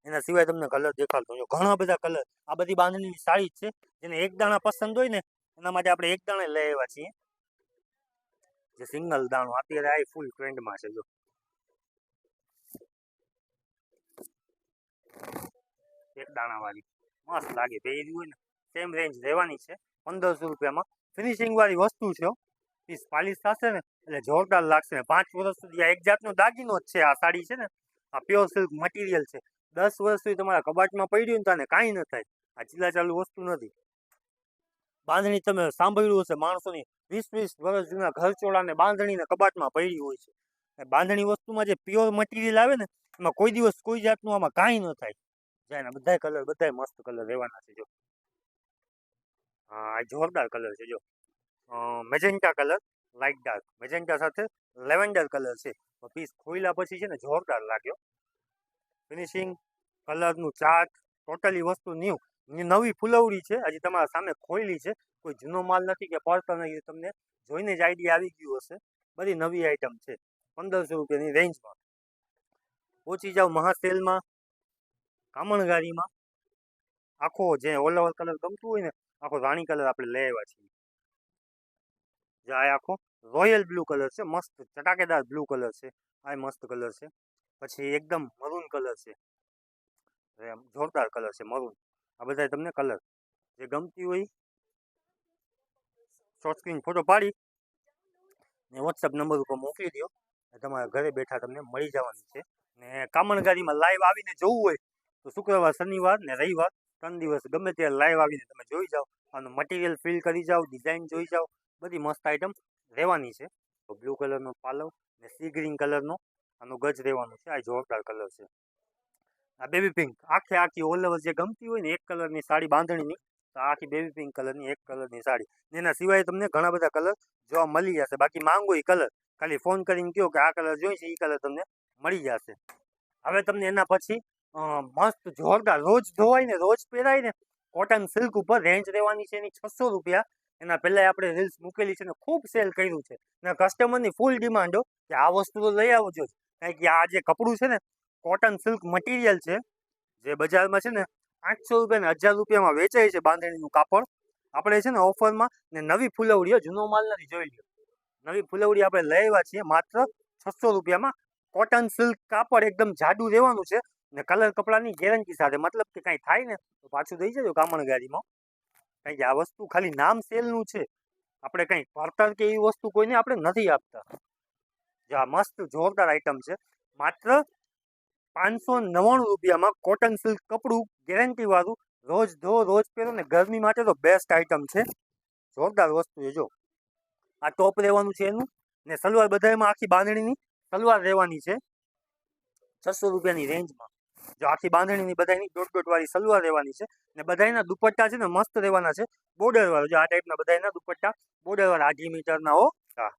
એના સિવાય તમને કલર દેખાડતો જો ઘણા બધા કલર. આ બધી બાંધણીની સાડી જ છે. જેને એક દાણા પસંદ હોય ને એના માટે આપણે એક દાણે લઈ આવ્યા છીએ. જે સિંગલ દાણો અત્યારે આ ફૂલ ટ્રેન્ડમાં છે. જો એક દાણા વાળી મસ્ત લાગે, પહેરી હોય ને સેમ રેન્જ રહેવાની છે. 1500 રૂપિયામાં ફિનિશિંગ વાળી વસ્તુ છે. પીસ પાલિશ થશે ને એટલે જોરદાર લાગશે. 5 વર્ષ સુધી આ એક જાતનો દાગીનો જ છે. આ સાડી છે ને આ પ્યોર સિલ્ક મટીરિયલ છે. 10 વર્ષ સુધી તમારા કબાટમાં પડ્યું ને તને કાંઈ ન થાય. આ ચીલા ચાલુ વસ્તુ નથી. બાંધણી તમે સાંભળ્યું હશે માણસોની 20-20 વર્ષ જૂના ઘરચોળાને બાંધણીને કબાટમાં પડી હોય છે. બાંધણી વસ્તુમાં જે પ્યોર મટીરિયલ આવે ને એમાં કોઈ દિવસ કોઈ જાતનું આમાં કાંઈ ન થાય. જાય બધા કલર બધા મસ્ત કલર રહેવાના છે. જો હા જોરદાર કલર છે. જો magenta colour, light dark magenta સાથે લેવેન્ડર કલર છે. તો પીસ ખોઈલા પછી છે ને જોરદાર લાગ્યો. ફિનિશિંગ કલરનું ચાર્ટ ટોટલી વસ્તુ ન્યૂ નવી ફૂલવડી છે. હજી તમારા સામે ખોઈલી છે. કોઈ જૂનો માલ નથી કે પડતો નથી. તમને જોઈને જ આઈડિયા આવી ગયું હશે. બધી નવી આઈટમ છે. 1500 રૂપિયાની રેન્જમાં પહોંચી જાવ મહાસેલમાં, કામણગારીમાં. આખો જે ઓલ ઓવર કલર ગમતું હોય ને આખો રાણી કલર આપણે લઈ આવ્યા છીએ. જે આ આખો રોયલ બ્લુ કલર છે. મસ્ત ચટાકેદાર બ્લુ કલર છે. આ મસ્ત કલર છે. પછી એકદમ મરૂન કલર છે. જોરદાર કલર છે મરૂન. આ બધા તમને કલર જે ગમતી હોય શોર્ટ સ્ક્રીન ફોટો પાડી ને વોટ્સઅપ નંબર ઉપર મોકલી દો. તમારા ઘરે બેઠા તમને મળી જવાનું છે. ને કામણગારીમાં લાઈવ આવીને જોવું હોય તો શુક્રવાર શનિવાર ને રવિવાર 3 દિવસ ગમે ત્યારે લાઈવ આવીને તમે જોઈ જાઓ. આનું મટીરિયલ ફીલ કરી જાઓ, ડિઝાઇન જોઈ જાઓ. બધી મસ્ત આઈટમ રહેવાની છે. બ્લુ કલરનો પાલવ ને સી ગ્રીન કલરનો આનો ગજ રહેવાનું છે. આ જોરદાર કલર છે. આ બેબી પિંક આખી ઓલ ઓવર જે ગમતી હોય ને એક કલરની સાડી બાંધણીની, તો આખી બેબી પિંક કલરની એક કલરની સાડી. એના સિવાય તમને ઘણા બધા કલર જોવા મળી જશે. બાકી માંગો એ કલર ખાલી ફોન કરીને કહો કે આ કલર જોઈશે, એ કલર તમને મળી જશે. હવે તમને એના પછી મસ્ત જોરદાર રોજ ધોવાય ને રોજ પહેરાય ને કોટન સિલ્ક ઉપર રેન્જ રહેવાની છે એની 600 રૂપિયા. એના પહેલાં આપણે રીલ્સ મૂકેલી છે ને ખૂબ સેલ કર્યું છે ને કસ્ટમરની ફૂલ ડિમાન્ડો કે આ વસ્તુ તો લઈ આવજો જ. કારણ કે આ જે કપડું છે ને કોટન સિલ્ક મટીરિયલ છે. જે બજારમાં છે ને 800 રૂપિયા ને 1000 રૂપિયામાં વેચાય છે બાંધણીનું કાપડ. આપણે છે ને ઓફરમાં ને નવી ફૂલવડીઓ જૂનો માલ નથી જોઈ લો. નવી ફૂલવડી આપણે લઈ આવ્યા છીએ માત્ર 600 રૂપિયામાં. કોટન સિલ્ક કાપડ એકદમ જાડું રહેવાનું છે ને કલર કપડાની ગેરંટી સાથે. મતલબ કે કાંઈ થાય ને તો પાછું દઈ જજો કામણગારીમાં. કારણ કે આ વસ્તુ ખાલી નામ સેલનું છે. આપણે કંઈ પડતર કે એવી વસ્તુ કોઈને આપણે નથી આપતા. જે આ મસ્ત જોરદાર આઈટમ છે. માત્ર 599 રૂપિયામાં કોટન સિલ્ક કપડું ગેરંટી વાળું. રોજ ધો રોજ પહેરો ને ગરમી માટે તો બેસ્ટ આઈટમ છે. જોરદાર વસ્તુ છે. જો આ ટોપ રહેવાનું છે એનું ને સલવાર બધામાં આખી બાંધણીની સલવાર રહેવાની છે 600 રૂપિયાની રેન્જમાં. જો આખી બાંધણીની બધાની ડોટ વાળી સલવાર રહેવાની છે ને બધાના દુપટ્ટા છે ને મસ્ત રહેવાના છે બોર્ડર વાળો. જો આ ટાઈપના બધાના દુપટ્ટા બોર્ડર વાળા 2.5 મીટરના હો. હા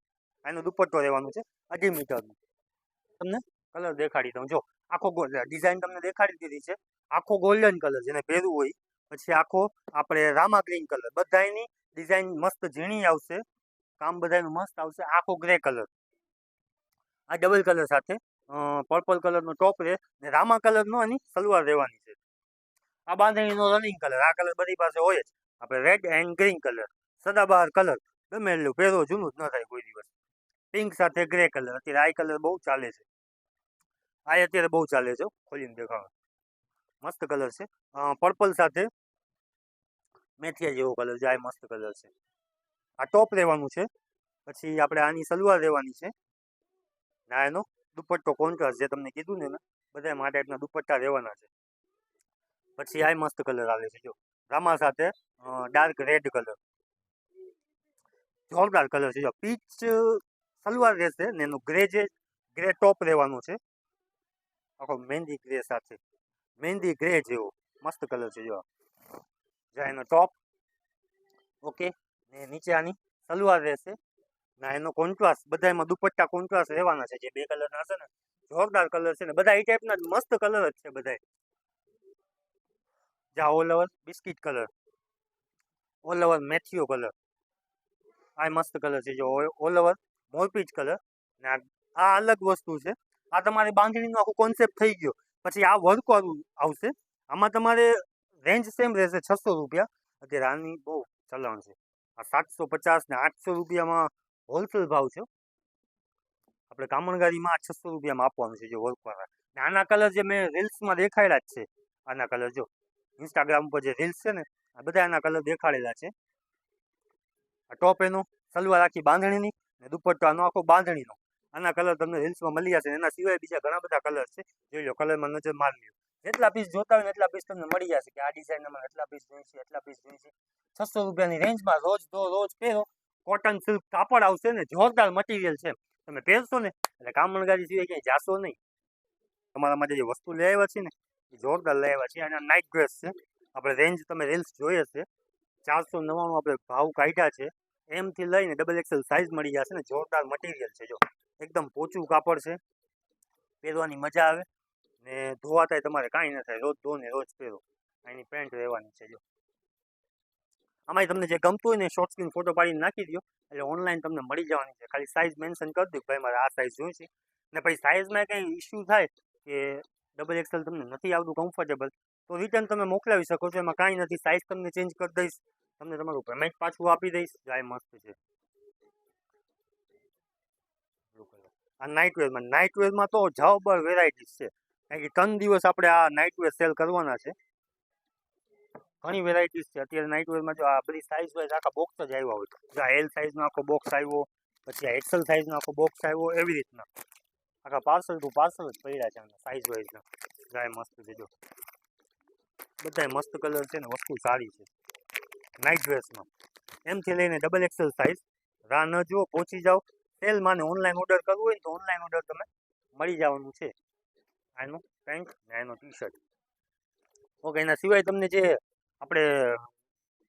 એનો દુપટ્ટો રહેવાનું છે 2.5 મીટરનું. તમને કલર દેખાડી દઉં. જો આખો ડિઝાઇન તમને દેખાડી દીધી છે. આખો ગોલ્ડન કલર જેને પહેરવું હોય. પછી આખો આપણે રામા ગ્રીન કલર બધાની ડિઝાઇન મસ્ત ઝીણી આવશે. કામ બધાનું મસ્ત આવશે. આખો ગ્રે કલર આ ડબલ કલર સાથે પર્પલ કલરનો ટોપ રહે ને રામા કલરનો આની સલવાર રહેવાની છે. આ બાંધણીનો રનિંગ કલર. આ કલર બધી પાસે હોય જ. આપણે રેડ એન્ડ ગ્રીન કલર સદાબહાર કલર. ગમે એટલું પહેરો જૂનું જ ન થાય કોઈ દિવસ. પિંક સાથે ગ્રે કલર, અત્યારે આ કલર બહુ ચાલે છે. આ અત્યારે બહુ ચાલે છે, ખોલીને દેખાડો. મસ્ત કલર છે. પર્પલ સાથે મેથિયા જેવો કલર છે, આ મસ્ત કલર છે. આ ટોપ રહેવાનું છે. પછી આપણે આની સલવાર રહેવાની છે. ના એનો દુપટ્ટો કોન્ટ્રાસ્ટ જે તમને કીધું ને બધા આ ટાઈપના દુપટ્ટા રહેવાના છે. પછી આ મસ્ત કલર આવે છે જો, રામા સાથે ડાર્ક રેડ કલર, જોરદાર કલર છે. જો પીચ સલવાર રહેશે ને એનું ગ્રે જે ગ્રે ટોપ રહેવાનું છે, આખો મહેંદી ગ્રે સાથે, મહેંદી ગ્રે જેવો મસ્ત કલર છે. જો જ્યાં એનો ટોપ ઓકે, ને નીચે આની સલવાર રહેશે. ના એનો કોન્ટ્રાસ્ટ બધા એમાં દુપટ્ટા કોન્ટ્રાસ્ટ રહેવાના છે. જે બે કલરના હશે ને જોરદાર કલર છે ને બધા એ ટાઈપના મસ્ત કલર જ છે બધા. જા all over biscuit colour, all over મેથિયો કલર, આ મસ્ત કલર છે. જો ઓલ ઓવર મોરપીચ કલર. ને આ અલગ વસ્તુ છે. આ તમારે બાંધણીનો આખો કોન્સેપ્ટ થઈ ગયો. પછી આ વર્ક આવશે. આમાં તમારે રેન્જ સેમ રહેશે 600 રૂપિયા. અત્યારે આની બહુ ચલણ છે. આ 750 ને 800 રૂપિયામાં હોલસેલ ભાવ છે. આપણે કામણગારીમાં 600 રૂપિયામાં આપવાનું છે જો વર્કવાળા. ને આના કલર જે મેં રીલ્સમાં દેખાડ્યા જ છે, આના કલર જો ઇન્સ્ટાગ્રામ ઉપર જે રીલ્સ છે ને આ બધા આના કલર દેખાડેલા છે. આ ટોપ એનો સલવાર આખી બાંધણીની ને દુપટ્ટો આનો આખો બાંધણીનો. આના કલર તમને રીલ્સમાં મળી જશે. એના સિવાય બીજા ઘણા બધા કલર છે, જોઈ લો, કલરમાં નજર મારી લો. જેટલા પીસ જોતા હોય ને એટલા પીસ તમને મળી જશે કે આ ડિઝાઇનમાં એટલા પીસ જોઈએ છે, એટલા પીસ જોઈએ છે. 600 રૂપિયાની રેન્જમાં રોજ દો રોજ પહેરો. કોટન સિલ્ક કાપડ આવશે ને જોરદાર મટીરિયલ છે. તમે પહેરશો ને એટલે કામણગારી સિવાય ક્યાંય જાશો નહીં. તમારા માટે જે વસ્તુ લઈ આવ્યા છે ને એ જોરદાર લઈ આવ્યા છે. અને નાઇટ ડ્રેસ છે. આપણે રેન્જ તમે રીલ્સ જોઈએ છે, 499 આપણે ભાવ કાઢ્યા છે. એમથી લઈને XXL સાઇઝ મળી જશે ને જોરદાર મટીરિયલ છે. જો એકદમ પોચું કાપડ છે, પહેરવાની મજા આવે ને ધોવાતાય તમારે કાંઈ ન થાય. રોજ ધો ને રોજ પહેરો. એની પેન્ટ રહેવાની છે. જો આમાંય તમને જે ગમતું હોય ને શોર્ટ સ્ક્રીન ફોટો પાડીને નાખી દો એટલે ઓનલાઈન તમને મળી જવાની છે. ખાલી સાઇઝ મેન્શન કરી દો ભાઈ મારે આ સાઇઝ જોઈએ છે. ને પછી સાઇઝમાં કંઈ ઇસ્યુ થાય કે XXL તમને નથી આવતું કમ્ફર્ટેબલ, તો રિટર્ન તમે મોકલાવી શકો છો. એમાં કાંઈ નથી. સાઇઝ તમને ચેન્જ કરી દઈશ, તમને તમારું પેમેન્ટ પાછું આપી દઈશ. જાય મસ્ત છે. આ નાઇટ વેરમાં તો જબર વેરાયટીઝ છે. કારણ કે 3 દિવસ આપણે આ નાઇટ વેર સેલ કરવાના છે. ઘણી વેરાયટીઝ છે. અત્યારે નાઇટ વેરમાં જો આ બધી સાઇઝ વાઇઝ આખા બોક્સ જ આવ્યા હોય. જો આ એલ સાઇઝનો આખો બોક્સ આવ્યો, પછી આ XL સાઇઝનો આખો બોક્સ આવ્યો, એવી રીતના આખા પાર્સલ ટુ પાર્સલ જ પડ્યા છે સાઇઝ વાઇઝના. જાય મસ્ત છે. જો બધાય મસ્ત કલર છે ને વસ્તુ સારી છે નાઇટ ડ્રેસમાં. એમથી લઈને XXL સાઇઝ. રાહ ન જુઓ, પહોંચી જાઓ સેલમાં. ને ઓનલાઈન ઓર્ડર કરવું હોય ને તો ઓનલાઈન ઓર્ડર તમે મળી જવાનું છે. આનું પેન્ટ ને આનો ટી શર્ટ ઓકે. એના સિવાય તમને જે આપણે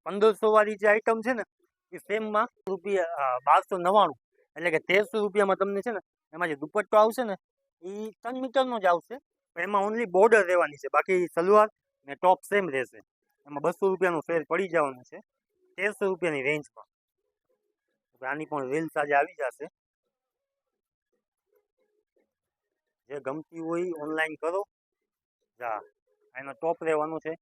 1500 વાળી જે આઈટમ છે ને એ સેમમાં રૂપિયા 1299, એટલે કે 1300 રૂપિયામાં તમને છે ને એમાં જે દુપટ્ટો આવશે ને એ 3 મીટરનો જ આવશે. પણ એમાં ઓનલી બોર્ડર રહેવાની છે, બાકી સલવાર ને ટોપ સેમ રહેશે. એમાં 200 રૂપિયાનું ફેર પડી જવાનું છે 1300 રૂપિયાની રેન્જમાં. આની પણ રીલ્સ આજે આવી જશે. જે ગમતી હોય ઓનલાઈન કરો. જા એનો ટોપ રહેવાનો છે.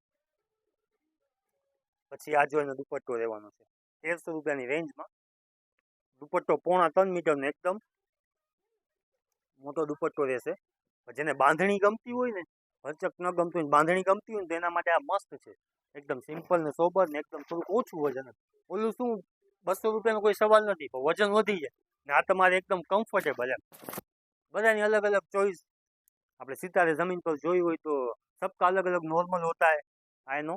પછી આ જો એનો દુપટ્ટો રહેવાનો છે 1300 રૂપિયાની રેન્જમાં. દુપટ્ટો 3.5 મીટરનો એકદમ મોટો દુપટ્ટો રહેશે. જેને બાંધણી ગમતી હોય ને, ભરચક ન ગમતું હોય, બાંધણી ગમતી હોય ને તો એના માટે આ મસ્ત છે. એકદમ સિમ્પલ ને સોબર ને એકદમ થોડુંક ઓછું વજન. ઓલું શું 200 રૂપિયાનો કોઈ સવાલ નથી, પણ વજન વધી જાય ને આ તમારે એકદમ કમ્ફર્ટેબલ એમ. બધાની અલગ અલગ ચોઈસ. આપણે સિતારે જમીન પર જોઈ હોય તો સબકા અલગ અલગ નોર્મલ હોતા હે. આ એનો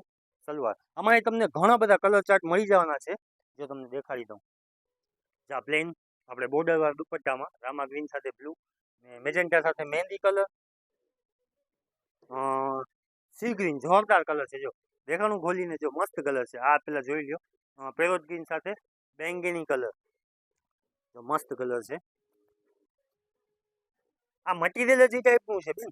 સલવાર. આમાં તમને ઘણા બધા કલર ચાર્ટ મળી જવાના છે. જો તમને દેખાડી દઉં, જા પ્લેન આપણે બોર્ડરવાળા દુપટ્ટામાં રામા ગ્રીન સાથે બ્લુ ને મેજેન્ટા સાથે મહેંદી કલર, સી ગ્રીન જોરદાર કલર છે. જો દેખાણું ખોલીને જો મસ્ત કલર છે. આ પેલા જોઈ લ્યો. પેરોટ ગ્રીન સાથે બેંગની કલર, જો મસ્ત કલર છે. આ મટીરિયલ જ એ ટાઈપનું છે બેન.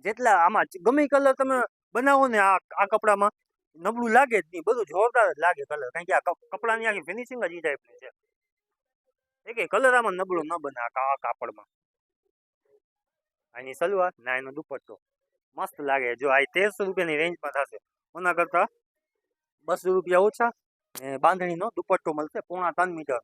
જેટલા આમાં ગમે કલર તમે બનાવો ને આ કપડામાં નબળું લાગે જ નહીં. બધું જોરદાર જ લાગે કલર. કારણ કે આ કપડાની આખી ફિનિશિંગ જ એ ટાઈપની છે. કે કલર આમાં નબળો ન બને આ કાપડમાં. આની સલવાર ના એનો દુપટ્ટો મસ્ત લાગે. જો આ 1300 રૂપિયાની રેન્જમાં થશે. ઓના કરતા 200 રૂપિયા ઓછા ને બાંધણીનો દુપટ્ટો મળશે 3.5 મીટર.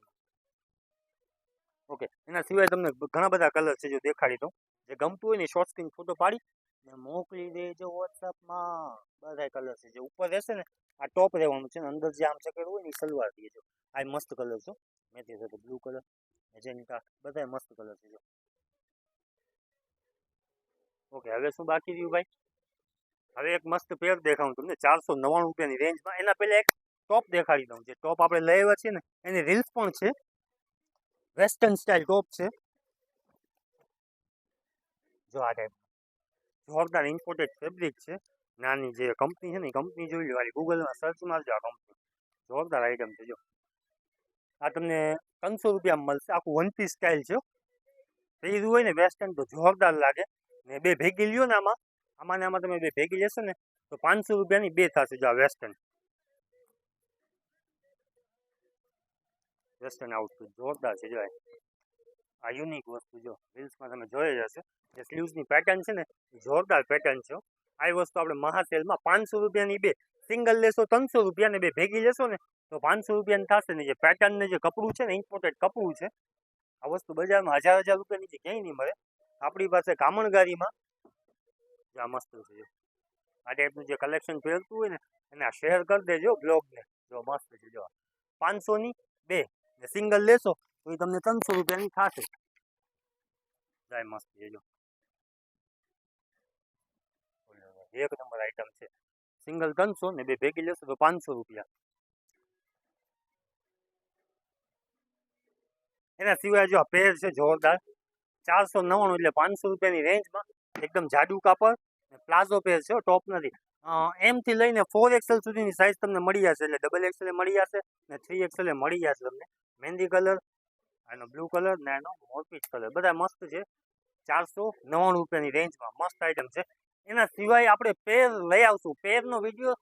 ઓકે, એના સિવાય તમને ઘણા બધા કલર છે, જો દેખાડી દઉં. જે ગમતું હોય ને શોર્ટ સ્ક્રીન ફોટો પાડી ને મોકલી દેજો વોટ્સઅપમાં. બધા કલર છે, જે ઉપર રહેશે ને આ ટોપ રહેવાનું છે ને અંદર જે આમ ચકેડું હોય ને એ સલવાર દેજો. આ મસ્ત કલર છે, મેથી સાથે બ્લુ કલર, મેજેન્ટા, બધા મસ્ત કલર છે જો. ઓકે, હવે શું બાકી રહ્યું ભાઈ? હવે એક મસ્ત પેર દેખાડું તમને 499 રૂપિયાની રેન્જમાં. એના પહેલા એક ટોપ દેખાડી દઉં. જે ટોપ આપણે લઈ આવ્યા છીએ ને એની રીલ્સ પણ છે. વેસ્ટર્ન સ્ટાઇલ ટોપ છે, જો આ ટાઈપ જોરદાર ઇમ્પોર્ટેડ ફેબ્રિક છે. નાની જે કંપની છે ને એ કંપની જોઈ લો, ગૂગલમાં સર્ચ મારજો આ કંપની. જોરદાર આઈટમ છે જો. આ તમને 300 રૂપિયામાં મળશે. આખું વન પીસ સ્ટાઇલ છે. પહેર્યું હોય ને વેસ્ટર્ન તો જોરદાર લાગે. ને બે ભેગી લ્યો ને આમાં ને આમાં તમે બે ભેગી લેશો ને તો 500 રૂપિયાની બે થશે. જો આ વેસ્ટર્ન આઉટફિટ જોરદાર છે જો. આ યુનિક વસ્તુ જો રીલ્સમાં તમે જોઈ જ હશે. જે સ્લીવ્સની પેટર્ન છે ને એ જોરદાર પેટર્ન છે. આ વસ્તુ આપણે મહાસેલમાં 500 રૂપિયાની બે સિંગલ લેશો 300 રૂપિયા ને બે ભેગી લેશો ને તો 500 રૂપિયાની થશે. ને જે પેટર્ન ને જે કપડું છે ને ઇમ્પોર્ટેડ કપડું છે. આ વસ્તુ બજારમાં 1000 રૂપિયા નીચે ક્યાંય નહીં મળે. આપણી પાસે કામણગારીમાં આ મસ્ત છે. આ ટાઈપનું જે કલેક્શન ફેરતું હોય ને એને આ શેર કરી દેજો બ્લોગને. જો મસ્ત છે જો. 500ની બે ને સિંગલ લેશો તો એ તમને 300 રૂપિયાની થશે. જાય મસ્ત છે જો. એક નંબર આઈટમ છે. સિંગલ 300 ને બે ભેગી લેશો તો 500 રૂપિયા. એના સિવાય જો આ પેર છે જોરદાર 499 એટલે 500 રૂપિયાની રેન્જમાં. એકદમ જાડુ કાપડ ને પ્લાઝો પેર છે, ટોપ નથી. એમ થી લઈને 4XL સુધીની સાઇઝ તમને મળી જશે. એટલે XXL મળી જશે ને 3XL મળી જશે તમને. મહેંદી કલર, આનો બ્લુ કલર ને આનો મોરપીચ કલર, બધા મસ્ત છે. 499 રૂપિયાની રેન્જમાં મસ્ત આઈટમ છે. એના સિવાય આપણે પેર લઈ આવશું. પેરનો વિડીયો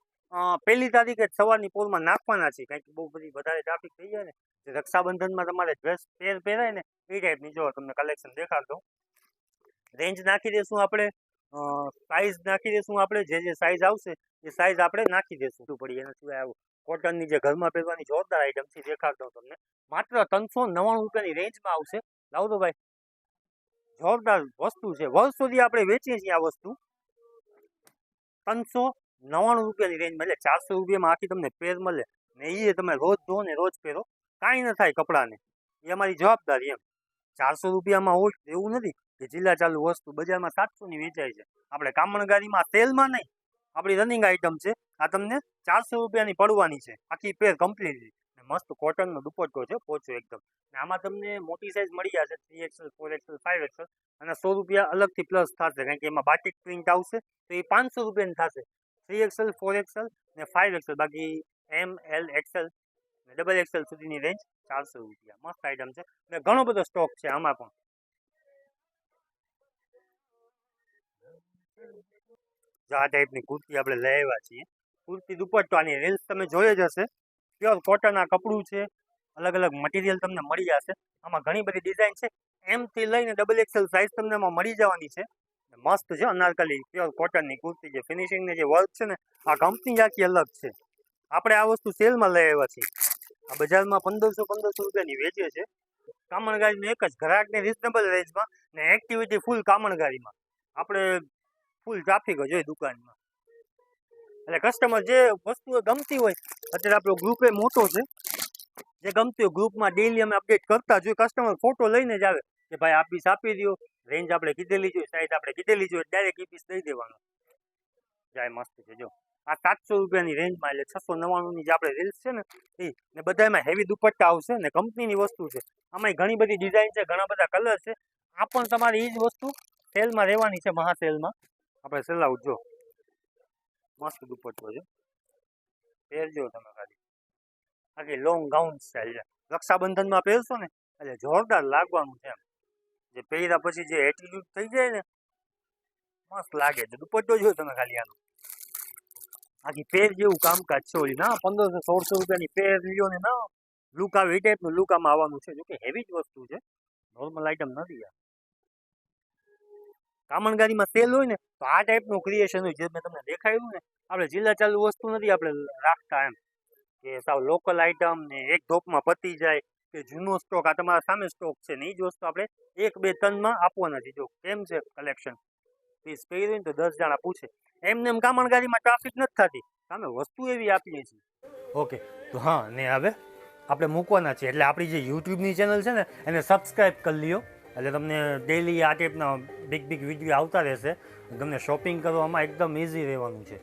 1 તારીખે સવારની પોરમાં નાખવાના છે. કંઈક બહુ બધી વધારે ટ્રાફિક થઈ જાય ને, જે રક્ષાબંધનમાં તમારે ડ્રેસ પેર પહેરાય ને એ ટાઈપની જો તમને કલેક્શન દેખાડતો. રેન્જ નાખી દઈશું આપણે, સાઇઝ નાખી દઈશું આપણે. જે સાઇઝ આવશે એ સાઇઝ આપણે નાખી દઈશું. શું પડી એના સિવાય આવું કોટનની જે ઘરમાં પહેરવાની જોરદાર આઈટમ છે દેખાડતો તમને. માત્ર 399 રૂપિયાની રેન્જમાં આવશે. લાવો તો ભાઈ, જોરદાર વસ્તુ છે. વર્ષોથી આપણે વેચીએ છીએ આ વસ્તુ 399 રૂપિયાની રેન્જમાં. એટલે 400 રૂપિયામાં આખી તમને પેર મળે ને એ તમે રોજ ધો ને રોજ પહેરો, કાંઈ ન થાય કપડાને. એ અમારી જવાબદારી એમ. 400 રૂપિયામાં હોય એવું નથી કે જિલ્લા ચાલુ વસ્તુ બજારમાં 700ની વેચાય છે. આપણે કામણગારીમાં સેલમાં નહીં, આપણી રનિંગ આઈટમ છે. આ તમને 400 રૂપિયાની પડવાની છે આખી પેર કમ્પ્લીટલી. મસ્ત કોટનનો દુપટ્ટો છે, પોચો એકદમ. ને આમાં તમને મોટી સાઇઝ મળી જશે 3XL 4XL 5XL. અને 100 રૂપિયા અલગથી પ્લસ થશે કારણ કે એમાં બાટિક પ્રિન્ટ આવશે તો એ 500 રૂપિયાની થશે. 3XL 4XL ને 5XL. બાકી ML XL ને XXL સુધીની રેન્જ 400 રૂપિયા. મસ્ત આઈટમ છે ને ઘણો બધો સ્ટોક છે આમાં પણ. જો આ ટાઈપની કુર્તી આપણે લઈ આવ્યા છીએ. કુર્તી દુપટ્ટો આની રીલ્સ તમે જોઈ જ હશે. પ્યોર કોટન આ કપડું છે. અલગ અલગ મટીરિયલ તમને મળી જશે. આમાં ઘણી બધી ડિઝાઇન છે. M થી લઈને XXL સાઇઝ તમને આમાં મળી જવાની છે. મસ્ત છે અનારકલી પ્યોર કોટનની કુર્તી. જે ફિનિશિંગ ને જે વર્ક છે ને આ કંપની આખી અલગ છે. આપણે આ વસ્તુ સેલમાં લઈ આવ્યા છીએ. આ બજારમાં 1500 રૂપિયાની વેચે છે. કામણગારીનું એક જ ગ્રાહકને રીઝનેબલ રેન્જમાં ને એક્ટિવિટી ફૂલ કામણગારીમાં. આપણે ફૂલ ટ્રાફિક જ હોય દુકાનમાં. એટલે કસ્ટમર જે વસ્તુઓ ગમતી હોય, અત્યારે આપણો ગ્રુપ એ મોટો છે, જે ગમતી હોય ગ્રુપમાં ડેઈલી અમે અપડેટ કરતા જોઈએ. કસ્ટમર ફોટો લઈને જ આવે કે ભાઈ આ પીસ આપી દો, રેન્જ આપણે કીધેલી જોઈએ, સાઈઝ આપણે કીધેલી જોઈએ, ડાયરેક્ટ એ પીસ દઈ દેવાનું. જાય મસ્ત છે જો. આ 700 રૂપિયાની રેન્જમાં એટલે 699ની જે આપણે રીલ્સ છે ને એ ને બધામાં હેવી દુપટ્ટા આવશે ને કંપનીની વસ્તુ છે. આમાં ઘણી બધી ડિઝાઇન છે, ઘણા બધા કલર છે. આ પણ તમારે એ જ વસ્તુ સેલમાં રહેવાની છે, મહાસેલમાં. આપણે સેલ આઉટ જો મસ્ત દુપટ્ટો છે, પહેરજો તમે ખાલી. આખી લોંગ ગાઉન સ્ટાઇલ છે. રક્ષાબંધનમાં પહેરશો ને એટલે જોરદાર લાગવાનું છે એમ. જે પહેર્યા પછી જે એટીટ્યુડ થઈ જાય ને મસ્ત લાગે છે. દુપટ્ટો જો તમે ખાલી આનો આખી પેર જેવું કામકાજ છે. ઓલી ના 1500-1600 રૂપિયાની પેર લ્યો ને ના લુક આવે એ ટાઈપનું લુક આમાં આવવાનું છે. જોકે હેવી જ વસ્તુ છે, નોર્મલ આઈટમ નથી યાર. કામણગારીમાં સેલ હોય ને તો આ ટાઈપનું ક્રિએશન હોય જે મેં તમને દેખાડ્યું ને. આપણે જિલ્લા ચાલુ વસ્તુ નથી આપણે રાખતા એમ કે સાવ લોકલ આઈટમ ને એક ધોપમાં પતી જાય કે જૂનો સ્ટોક આ તમારા સામે સ્ટોક છે ને એ જ વસ્તુ આપણે 1-2 ટનમાં આપવાના છે. જો કેમ છે કલેક્શન, પીસ પહેર્યું ને તો 10 જણા પૂછે. એમને એમ કામણગાડીમાં ટ્રાફિક નથી થતી, સામે વસ્તુ એવી આપીએ છીએ. ઓકે, તો હા ને હવે આપણે મૂકવાના છે એટલે આપણી જે યુટ્યુબની ચેનલ છે ને એને સબસ્ક્રાઈબ કરી લ્યો, એટલે તમને ડેઈલી આ ટાઈપના બિગ વિડીયો આવતા રહેશે. તમને શોપિંગ કરવામાં એકદમ ઇઝી રહેવાનું છે.